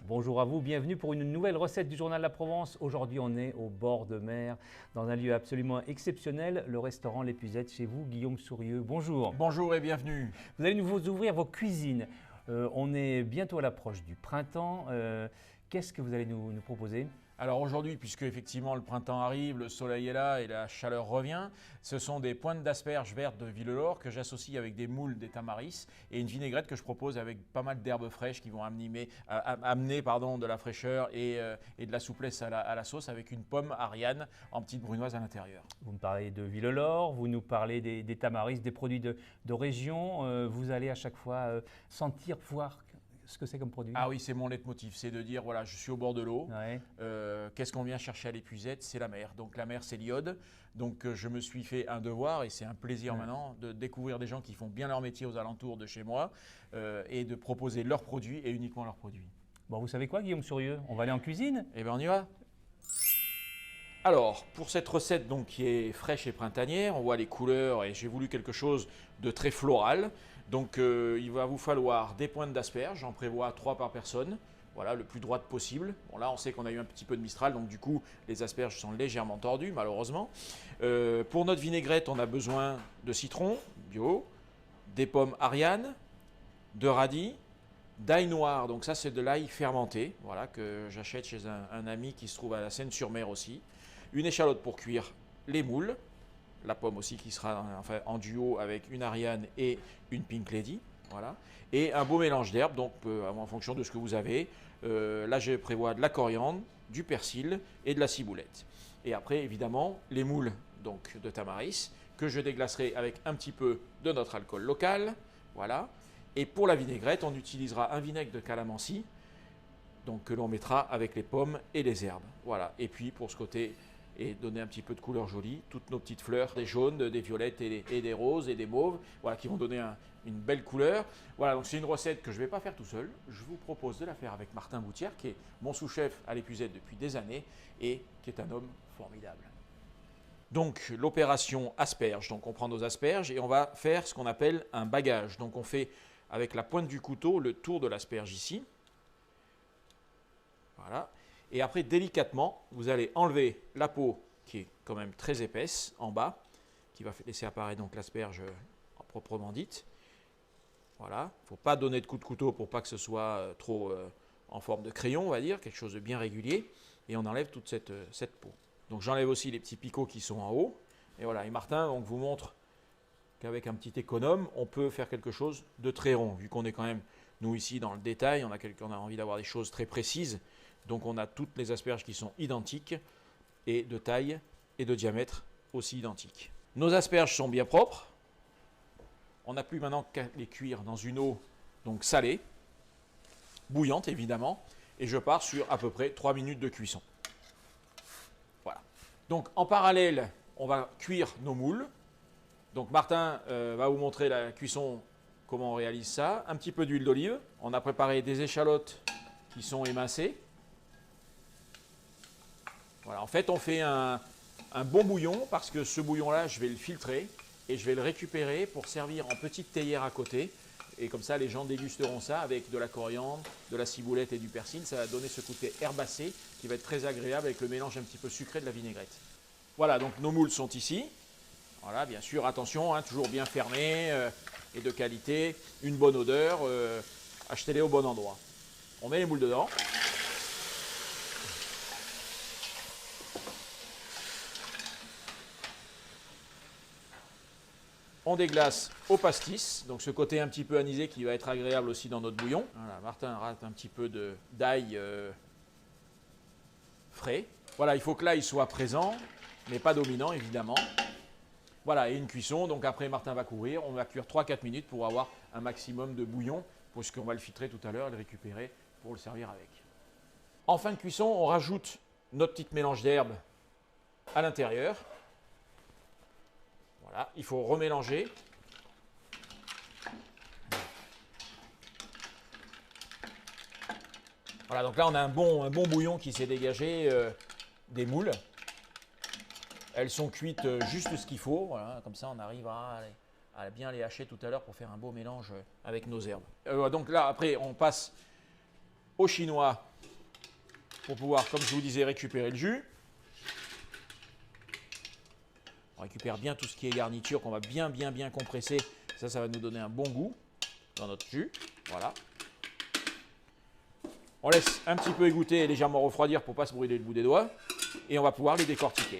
Bonjour à vous, bienvenue pour une nouvelle recette du Journal de la Provence. Aujourd'hui, on est au bord de mer, dans un lieu absolument exceptionnel, le restaurant L'Épuisette, chez vous, Guillaume Sourieux. Bonjour. Bonjour et bienvenue. Vous allez nous ouvrir vos cuisines. On est bientôt à l'approche du printemps. Qu'est-ce que vous allez nous proposer ? Alors aujourd'hui, puisque effectivement le printemps arrive, le soleil est là et la chaleur revient, ce sont des pointes d'asperges vertes de Villelor que j'associe avec des moules des tamaris et une vinaigrette que je propose avec pas mal d'herbes fraîches qui vont amener de la fraîcheur et de la souplesse à la sauce avec une pomme Ariane en petite brunoise à l'intérieur. Vous me parlez de Villelor, vous nous parlez des tamaris, des produits de région. Vous allez à chaque fois sentir, voir ce que c'est comme produit. Ah oui, c'est mon leitmotiv, c'est de dire voilà, je suis au bord de l'eau. Ouais. Qu'est-ce qu'on vient chercher à l'Épuisette? C'est la mer. Donc la mer, c'est l'iode. Donc je me suis fait un devoir et c'est un plaisir maintenant de découvrir des gens qui font bien leur métier aux alentours de chez moi et de proposer leurs produits et uniquement leurs produits. Bon, vous savez quoi, Guillaume Sourieux? On va aller en cuisine. Eh bien, on y va. Alors, pour cette recette donc, qui est fraîche et printanière, on voit les couleurs et j'ai voulu quelque chose de très floral. Donc, il va vous falloir des pointes d'asperges, j'en prévois 3 par personne. Voilà, le plus droite possible. Bon, là, on sait qu'on a eu un petit peu de Mistral, donc du coup, les asperges sont légèrement tordues, malheureusement. Pour notre vinaigrette, on a besoin de citron bio, des pommes Ariane, de radis, d'ail noir, donc ça c'est de l'ail fermenté, voilà, que j'achète chez un ami qui se trouve à la Seine-sur-Mer aussi. Une échalote pour cuire les moules, la pomme aussi qui sera en duo avec une Ariane et une Pink Lady, voilà. Et un beau mélange d'herbes, donc en fonction de ce que vous avez. Là je prévois de la coriandre, du persil et de la ciboulette. Et après évidemment les moules donc, de tamaris que je déglacerai avec un petit peu de notre alcool local, voilà. Et pour la vinaigrette, on utilisera un vinaigre de calamansi, donc que l'on mettra avec les pommes et les herbes. Voilà. Et puis pour ce côté, et donner un petit peu de couleur jolie, toutes nos petites fleurs, des jaunes, des violettes et des roses et des mauves, voilà, qui vont donner une belle couleur. Voilà, donc c'est une recette que je ne vais pas faire tout seul. Je vous propose de la faire avec Martin Boutière, qui est mon sous-chef à l'Épuisette depuis des années et qui est un homme formidable. Donc l'opération asperge, donc on prend nos asperges et on va faire ce qu'on appelle un bagage. Donc on fait avec la pointe du couteau le tour de l'asperge ici. Voilà. Et après délicatement, vous allez enlever la peau qui est quand même très épaisse en bas, qui va laisser apparaître donc l'asperge proprement dite. Voilà. Il ne faut pas donner de coup de couteau pour pas que ce soit trop en forme de crayon, on va dire, quelque chose de bien régulier. Et on enlève toute cette peau. Donc j'enlève aussi les petits picots qui sont en haut. Et voilà, et Martin on vous montre qu'avec un petit économe, on peut faire quelque chose de très rond. Vu qu'on est quand même, nous ici, dans le détail, on a envie d'avoir des choses très précises. Donc on a toutes les asperges qui sont identiques et de taille et de diamètre aussi identiques. Nos asperges sont bien propres. On n'a plus maintenant qu'à les cuire dans une eau donc salée, bouillante évidemment. Et je pars sur à peu près 3 minutes de cuisson. Voilà. Donc en parallèle, on va cuire nos moules. Donc Martin va vous montrer la cuisson, comment on réalise ça. Un petit peu d'huile d'olive. On a préparé des échalotes qui sont émincées. Voilà, en fait on fait un bon bouillon parce que ce bouillon-là, je vais le filtrer et je vais le récupérer pour servir en petite théière à côté. Et comme ça, les gens dégusteront ça avec de la coriandre, de la ciboulette et du persil. Ça va donner ce côté herbacé qui va être très agréable avec le mélange un petit peu sucré de la vinaigrette. Voilà, donc nos moules sont ici. Voilà, bien sûr, attention, toujours bien fermé et de qualité, une bonne odeur, achetez-les au bon endroit. On met les moules dedans. On déglace au pastis, donc ce côté un petit peu anisé qui va être agréable aussi dans notre bouillon. Voilà, Martin rate un petit peu d'ail frais. Voilà, il faut que l'ail soit présent, mais pas dominant évidemment. Voilà, et une cuisson, donc après Martin va couvrir, on va cuire 3-4 minutes pour avoir un maximum de bouillon, puisqu'on va le filtrer tout à l'heure et le récupérer pour le servir avec. En fin de cuisson, on rajoute notre petit mélange d'herbes à l'intérieur. Voilà, il faut remélanger. Voilà, donc là on a un bon bouillon qui s'est dégagé des moules. Elles sont cuites juste ce qu'il faut, voilà, comme ça on arrivera à bien les hacher tout à l'heure pour faire un beau mélange avec nos herbes. Donc là après on passe au chinois pour pouvoir, comme je vous disais, récupérer le jus. On récupère bien tout ce qui est garniture qu'on va bien compresser. Ça va nous donner un bon goût dans notre jus. Voilà. On laisse un petit peu égoutter et légèrement refroidir pour ne pas se brûler le bout des doigts. Et on va pouvoir les décortiquer.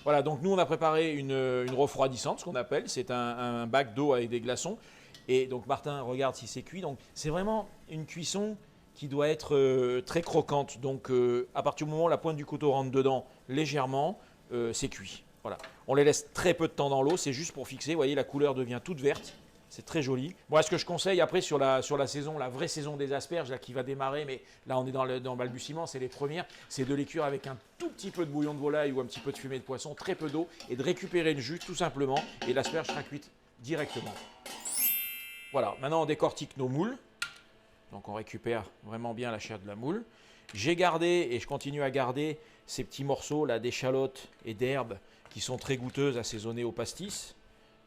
Voilà, donc nous on a préparé une refroidissante, ce qu'on appelle. C'est un bac d'eau avec des glaçons. Et donc Martin regarde si c'est cuit. Donc c'est vraiment une cuisson qui doit être très croquante. Donc à partir du moment où la pointe du couteau rentre dedans légèrement, c'est cuit. Voilà. On les laisse très peu de temps dans l'eau, c'est juste pour fixer. Vous voyez, la couleur devient toute verte. C'est très joli. Moi, ce que je conseille après sur la saison, la vraie saison des asperges, là, qui va démarrer, mais là on est dans le balbutiement, c'est les premières, c'est de les cuire avec un tout petit peu de bouillon de volaille ou un petit peu de fumée de poisson, très peu d'eau, et de récupérer le jus tout simplement, et l'asperge sera cuite directement. Voilà, maintenant on décortique nos moules. Donc on récupère vraiment bien la chair de la moule. J'ai gardé, et je continue à garder, ces petits morceaux là d'échalotes et d'herbes qui sont très goûteuses, assaisonnées au pastis.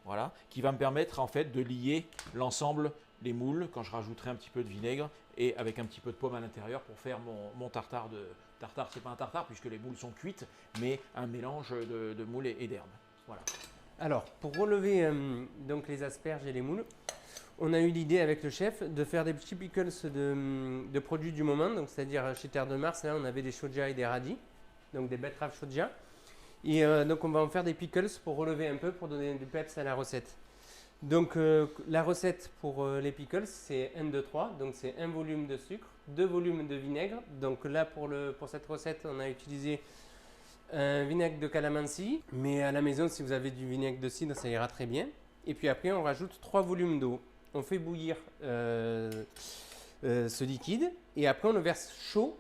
Voilà, qui va me permettre en fait de lier l'ensemble des moules quand je rajouterai un petit peu de vinaigre et avec un petit peu de pomme à l'intérieur pour faire mon tartare de... Tartare, c'est pas un tartare puisque les moules sont cuites, mais un mélange de moules et d'herbes. Voilà. Alors, pour relever donc les asperges et les moules, on a eu l'idée avec le chef de faire des petits pickles de produits du moment. Donc, c'est-à-dire chez Terre de Mars, là, on avait des shoja et des radis, donc des betteraves shoja. Et donc, on va en faire des pickles pour relever un peu, pour donner du peps à la recette. Donc, la recette pour les pickles, c'est 1, 2, 3. Donc, c'est 1 volume de sucre, 2 volumes de vinaigre. Donc, là, pour cette recette, on a utilisé un vinaigre de calamansi. Mais à la maison, si vous avez du vinaigre de cidre, ça ira très bien. Et puis après, on rajoute 3 volumes d'eau. On fait bouillir ce liquide. Et après, on le verse chaud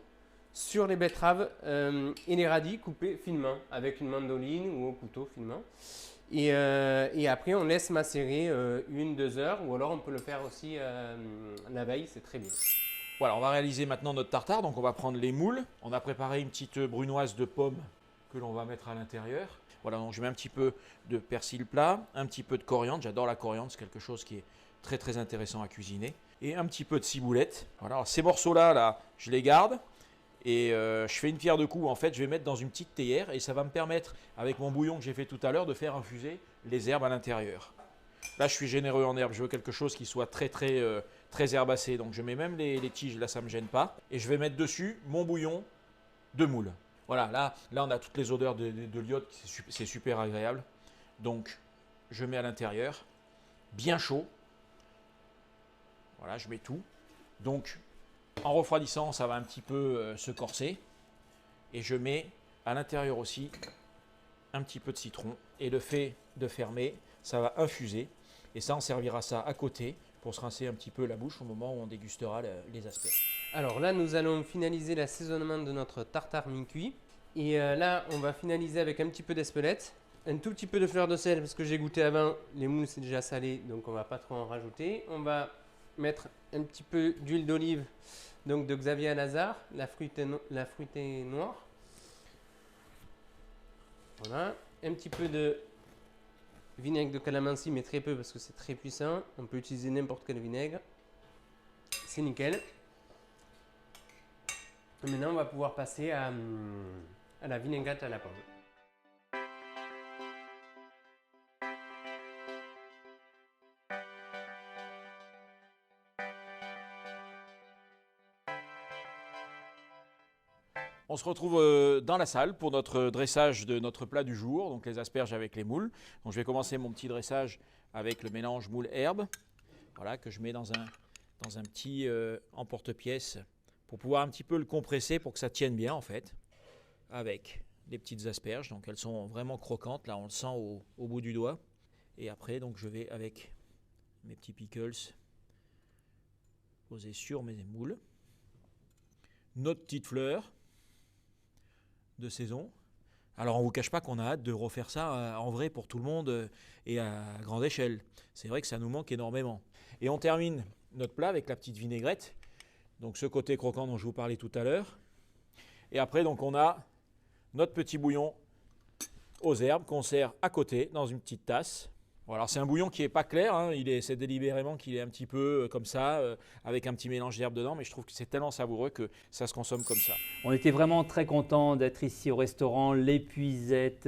sur les betteraves et les radis coupés finement avec une mandoline ou au couteau finement. Et après, on laisse macérer 1-2 heures, ou alors on peut le faire aussi la veille, c'est très bien. Voilà, on va réaliser maintenant notre tartare. Donc on va prendre les moules. On a préparé une petite brunoise de pommes que l'on va mettre à l'intérieur. Voilà, donc je mets un petit peu de persil plat, un petit peu de coriandre. J'adore la coriandre, c'est quelque chose qui est très intéressant à cuisiner. Et un petit peu de ciboulette. Voilà, alors, ces morceaux-là, je les garde. Et je fais une pierre de coups, en fait, je vais mettre dans une petite théière et ça va me permettre, avec mon bouillon que j'ai fait tout à l'heure, de faire infuser les herbes à l'intérieur. Là, je suis généreux en herbes, je veux quelque chose qui soit très herbacé. Donc je mets même les tiges, là ça ne me gêne pas. Et je vais mettre dessus mon bouillon de moule. Voilà, là on a toutes les odeurs de l'iode, c'est super agréable. Donc je mets à l'intérieur, bien chaud. Voilà, je mets tout. Donc en refroidissant, ça va un petit peu se corser. Et je mets à l'intérieur aussi un petit peu de citron. Et le fait de fermer, ça va infuser. Et ça, on servira ça à côté pour se rincer un petit peu la bouche au moment où on dégustera les asperges. Alors là, nous allons finaliser l'assaisonnement de notre tartare mi-cuit. Et là, on va finaliser avec un petit peu d'espelette, un tout petit peu de fleur de sel parce que j'ai goûté avant. Les moules, c'est déjà salé, donc on ne va pas trop en rajouter. On va mettre un petit peu d'huile d'olive, donc de Xavier Al-Azhar, la fruitée noire. Voilà, un petit peu de vinaigre de calamansi, mais très peu parce que c'est très puissant. On peut utiliser n'importe quel vinaigre. C'est nickel. Et maintenant, on va pouvoir passer à la vinaigrette à la pomme. On se retrouve dans la salle pour notre dressage de notre plat du jour, donc les asperges avec les moules. Donc je vais commencer mon petit dressage avec le mélange moule-herbe, voilà, que je mets dans un petit emporte-pièce pour pouvoir un petit peu le compresser pour que ça tienne bien en fait, avec les petites asperges. Donc elles sont vraiment croquantes, là on le sent au bout du doigt. Et après donc je vais avec mes petits pickles poser sur mes moules. Notre petite fleur de saison. Alors on ne vous cache pas qu'on a hâte de refaire ça en vrai pour tout le monde et à grande échelle. C'est vrai que ça nous manque énormément. Et on termine notre plat avec la petite vinaigrette. Donc ce côté croquant dont je vous parlais tout à l'heure. Et après donc on a notre petit bouillon aux herbes qu'on sert à côté dans une petite tasse. Bon, alors c'est un bouillon qui n'est pas clair, hein. C'est délibérément qu'il est un petit peu comme ça, avec un petit mélange d'herbes dedans, mais je trouve que c'est tellement savoureux que ça se consomme comme ça. On était vraiment très contents d'être ici au restaurant L'Épuisette,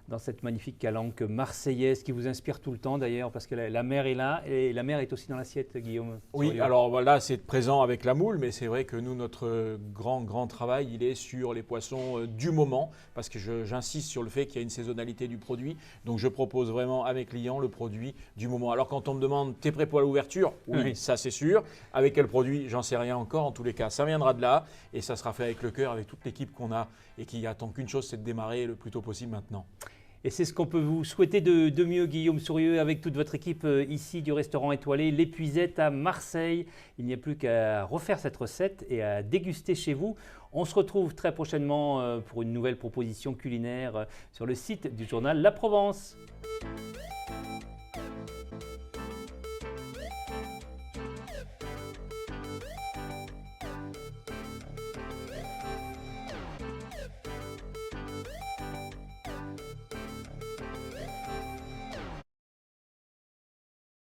dans cette magnifique calanque marseillaise qui vous inspire tout le temps d'ailleurs, parce que la mer est là et la mer est aussi dans l'assiette, Guillaume. Oui, alors voilà, c'est présent avec la moule, mais c'est vrai que nous, notre grand travail, il est sur les poissons du moment, parce que j'insiste sur le fait qu'il y a une saisonnalité du produit, donc je propose vraiment à mes clients le produit du moment. Alors quand on me demande, t'es prêt pour l'ouverture? Oui, ça c'est sûr. Avec quel produit? J'en sais rien encore, en tous les cas, ça viendra de là, et ça sera fait avec le cœur, avec toute l'équipe qu'on a, et qui attend qu'une chose, c'est de démarrer le plus tôt possible maintenant. Et c'est ce qu'on peut vous souhaiter de mieux, Guillaume Sourieux, avec toute votre équipe ici du restaurant étoilé L'Épuisette à Marseille. Il n'y a plus qu'à refaire cette recette et à déguster chez vous. On se retrouve très prochainement pour une nouvelle proposition culinaire sur le site du journal La Provence.